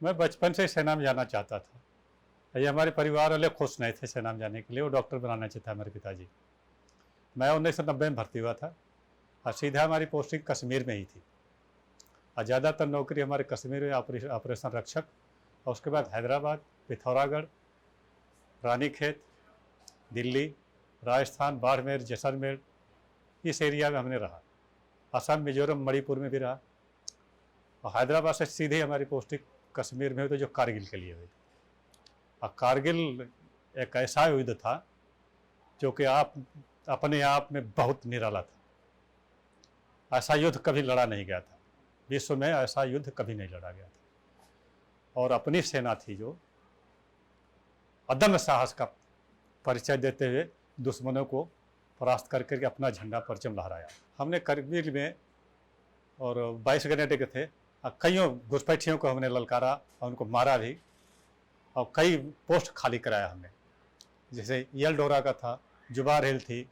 मैं बचपन से ही सेना में जाना चाहता था। ये हमारे परिवार वाले खुश नहीं थे सेना में जाने के लिए, वो डॉक्टर बनाना चाहता हमारे पिताजी। मैं 1990 में भर्ती हुआ था और सीधा हमारी पोस्टिंग कश्मीर में ही थी और ज़्यादातर नौकरी हमारे कश्मीर में ऑपरेशन रक्षक, और उसके बाद हैदराबाद, पिथौरागढ़, रानीखेत, दिल्ली, राजस्थान, बाड़मेर, जैसलमेर, इस एरिया में हमने रहा। असम, मिजोरम, मणिपुर में भी रहा। और हैदराबाद से सीधे हमारी पोस्टिंग कश्मीर में हुई, तो जो कारगिल के लिए हुई। और कारगिल एक ऐसा युद्ध था जो कि आप अपने आप में बहुत निराला था। ऐसा युद्ध कभी लड़ा नहीं गया था विश्व में, ऐसा युद्ध कभी नहीं लड़ा गया था। और अपनी सेना थी जो अदम्य साहस का परिचय देते हुए दुश्मनों को परास्त करके अपना झंडा परचम लहराया। हमने कारगिल में और 22 घंटे के थे, कईयों घुसपैठियों को हमने ललकारा और उनको मारा भी, और कई पोस्ट खाली कराया हमने। जैसे यलडोरा का था, जुबार हिल थी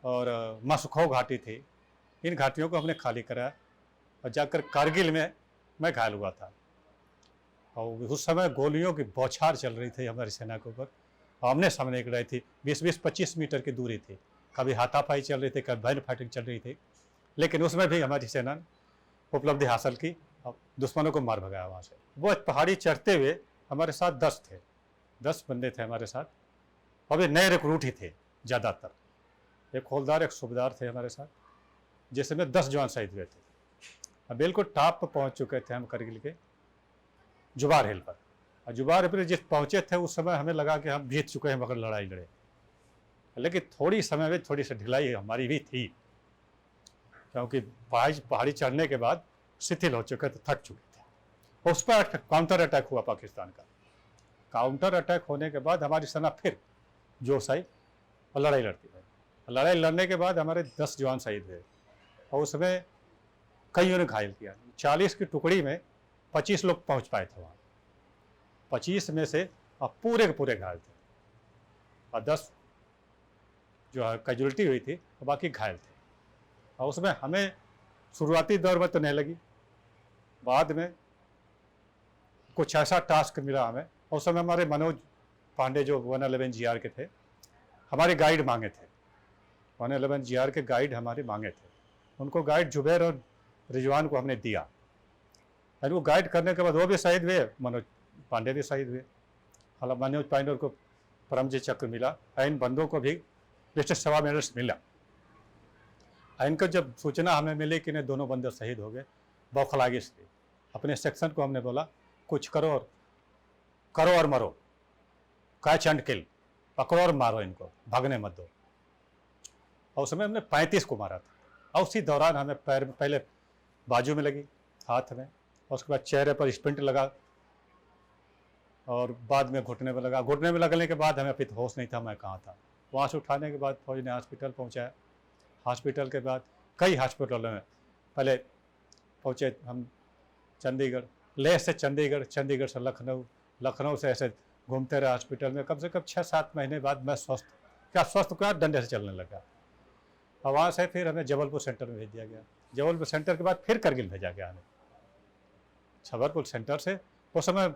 और मसखो घाटी थी। इन घाटियों को हमने खाली कराया और जाकर कारगिल में मैं घायल हुआ था। और उस समय गोलियों की बौछार चल रही थी हमारी सेना के ऊपर, आमने सामने एक रही थी, 20-25 मीटर की दूरी थी। कभी हाथापाई चल रही थी, कभी बैन फाइटिंग चल रही थी, लेकिन उसमें भी हमारी सेना ने उपलब्धि हासिल की और दुश्मनों को मार भगाया वहाँ से। वो पहाड़ी चढ़ते हुए हमारे साथ 10 थे, 10 बंदे थे हमारे साथ, और वे नए रिक्रूट ही थे ज़्यादातर। एक हौलदार, एक सूबेदार थे हमारे साथ, जिसमें 10 जवान शहीद हुए थे। अब बिल्कुल टॉप पर पहुँच चुके थे हम कारगिल के जुबार हिल पर। और जुबार हिल पर जिस पहुँचे थे उस समय हमें लगा कि हम जीत चुके हैं, मगर लड़ाई लड़े। लेकिन थोड़ी समय में थोड़ी सी ढिलाई हमारी भी थी, क्योंकि पहाड़ी चढ़ने के बाद शिथिल हो चुके थे, थक चुके थे। उस पर काउंटर अटैक हुआ पाकिस्तान का। काउंटर अटैक होने के बाद हमारी सेना फिर जोश आई और लड़ाई लड़ती रही। लड़ाई लड़ने के बाद हमारे 10 जवान शहीद हुए और उसमें कईयों ने घायल किया। 40 की टुकड़ी में 25 लोग पहुंच पाए थे वहाँ। 25 में से अब पूरे के पूरे घायल थे और 10 जो है कैजुअल्टी हुई थी और बाकी घायल थे। और उसमें हमें शुरुआती दौर में तो नहीं लगी, बाद में कुछ ऐसा टास्क मिला हमें। उस समय हमारे मनोज पांडे जो 111 GR के थे, हमारे गाइड मांगे थे। 111 GR के गाइड हमारे मांगे थे। उनको गाइड जुबैर और रिजवान को हमने दिया। वो गाइड करने के बाद वो भी शहीद हुए, मनोज पांडे भी शहीद हुए। हालांकि मनोज पांडे को परमवीर चक्र मिला, इन बंदों को भी विशिष्ट सेवा मेडल्स मिला। इनको जब सूचना हमें मिली कि नहीं दोनों बंदे शहीद हो गए, बौखलागी से अपने सेक्शन को हमने बोला कुछ करो और मरो, कैच एंड किल, पकड़ो और मारो इनको, भागने मत दो। और उसमें हमने 35 को मारा था। और उसी दौरान हमें पैर में पहले बाजू में लगी, हाथ में, और उसके बाद चेहरे पर स्प्लिंट लगा और बाद में घुटने में लगा। घुटने में लगने के बाद हमें अभी होश नहीं था मैं कहाँ था। वहाँ से उठाने के बाद फौज ने हॉस्पिटल पहुँचाया। हॉस्पिटल के बाद कई हॉस्पिटलों में पहले पहुँचे हम, चंडीगढ़, लेह से चंडीगढ़, चंडीगढ़ से लखनऊ, लखनऊ से ऐसे घूमते रहे हॉस्पिटल में। कम से कम 6-7 महीने बाद मैं स्वस्थ का डंडे से चलने लगा। और वहाँ से फिर हमें जबलपुर सेंटर में भेज दिया गया। जबलपुर सेंटर के बाद फिर करगिल भेजा गया हमें। जबलपुर सेंटर से उस समय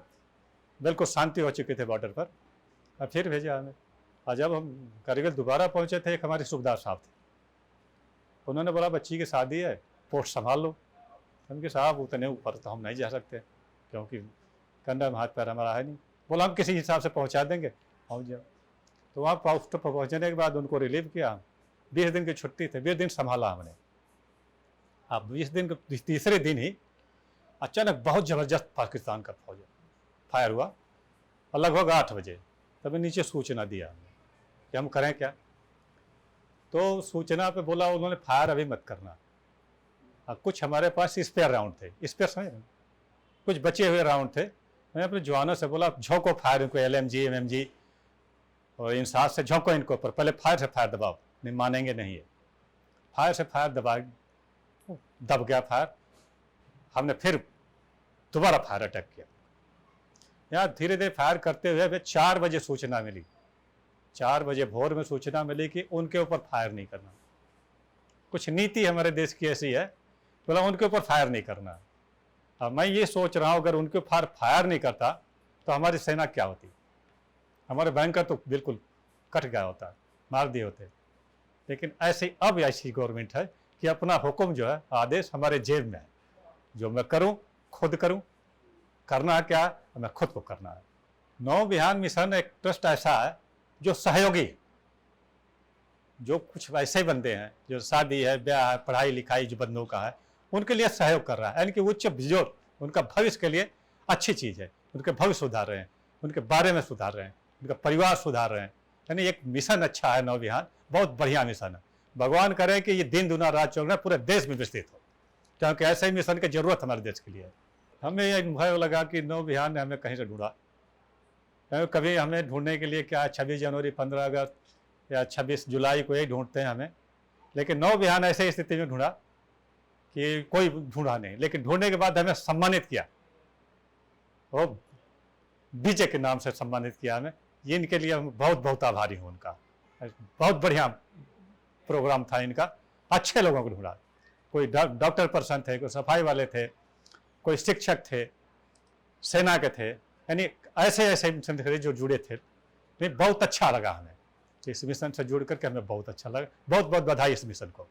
बिल्कुल शांति हो चुकी थी बॉर्डर पर, और फिर भेजा हमें। और जब हम करगिल दोबारा पहुँचे थे, एक हमारे सूबेदार साहब थे, उन्होंने बोला बच्ची की शादी है, पोस्ट संभाल लो। उनके साहब उतने ऊपर तो हम नहीं जा सकते, क्योंकि कंधा में हाथ पैर हमारा है नहीं। बोला हम किसी हिसाब से पहुंचा देंगे, पहुंच जाओ। तो वहाँ पोस्ट पर पहुँचने के बाद उनको रिलीव किया। 20 दिन की छुट्टी थी, 20 दिन संभाला हमने। अब 20 दिन के तीसरे दिन ही अचानक बहुत ज़बरदस्त पाकिस्तान का फौज फायर हुआ, और लगभग 8 बजे तभी नीचे सूचना दिया हमने कि हम करें क्या। तो सूचना पे बोला उन्होंने फायर अभी मत करना। कुछ हमारे पास स्पेयर राउंड थे, स्पेयर समझ, कुछ बचे हुए राउंड थे। मैंने अपने जवानों से बोला झोंको फायर इनको, LMG MMG और इन साथ से झोंको इनको ऊपर, पहले फायर से फायर दबाओ, नहीं मानेंगे नहीं है। फायर से फायर दब गया फायर। हमने फिर दोबारा फायर अटैक किया। यहाँ धीरे धीरे फायर करते हुए 4 बजे सूचना मिली, 4 बजे भोर में सूचना मिली कि उनके ऊपर फायर नहीं करना। कुछ नीति हमारे देश की ऐसी है, बोला उनके ऊपर फायर नहीं करना। अब मैं ये सोच रहा हूँ, अगर उनके ऊपर फायर नहीं करता तो हमारी सेना क्या होती, हमारे बैंकर तो बिल्कुल कट गया होता, मार दिए होते। लेकिन ऐसी अब ऐसी गवर्नमेंट है कि अपना हुक्म जो है, आदेश हमारे जेब में है, जो मैं करूं खुद करूं, करना है क्या हमें खुद को करना है। नौ बिहान मिशन एक ट्रस्ट ऐसा है जो सहयोगी है, जो कुछ ऐसे बंदे हैं जो शादी है, ब्याह है, पढ़ाई लिखाई जो बंदों का है, उनके लिए सहयोग कर रहा है, यानी कि उच्च बुजुर्ग, उनका भविष्य के लिए अच्छी चीज़ है, उनके भविष्य सुधार रहे हैं, उनके बारे में सुधार रहे हैं, उनका परिवार सुधार रहे हैं। यानी एक मिशन अच्छा है नौ बिहान, बहुत बढ़िया मिशन है। भगवान करे कि ये दिन दुना रात चल रहा है, पूरे देश में विस्तृत हो, क्योंकि ऐसे ही मिशन की जरूरत हमारे देश के लिए है। हमें ये भय लगा कि नौ बिहान ने हमें कहीं से ढूंढा, कभी हमें ढूंढने के लिए क्या 26 जनवरी 15 अगस्त या 26 जुलाई को ही ढूंढते हैं हमें, लेकिन नौ बिहान ऐसे स्थिति में ढूंढा कि कोई ढूंढा नहीं, लेकिन ढूंढने के बाद हमें सम्मानित किया, वो विजय के नाम से सम्मानित किया हमें। ये इनके लिए हम बहुत बहुत आभारी हूँ उनका। बहुत बढ़िया प्रोग्राम था इनका, अच्छे लोगों को ढूंढा, कोई डॉक्टर पर्सन थे, कोई सफाई वाले थे, कोई शिक्षक थे, सेना के थे, यानी ऐसे ऐसे मिशन थे जो जुड़े थे। बहुत अच्छा लगा हमें इस मिशन से जुड़ करके, हमें बहुत अच्छा लगा। बहुत बहुत बधाई इस मिशन को।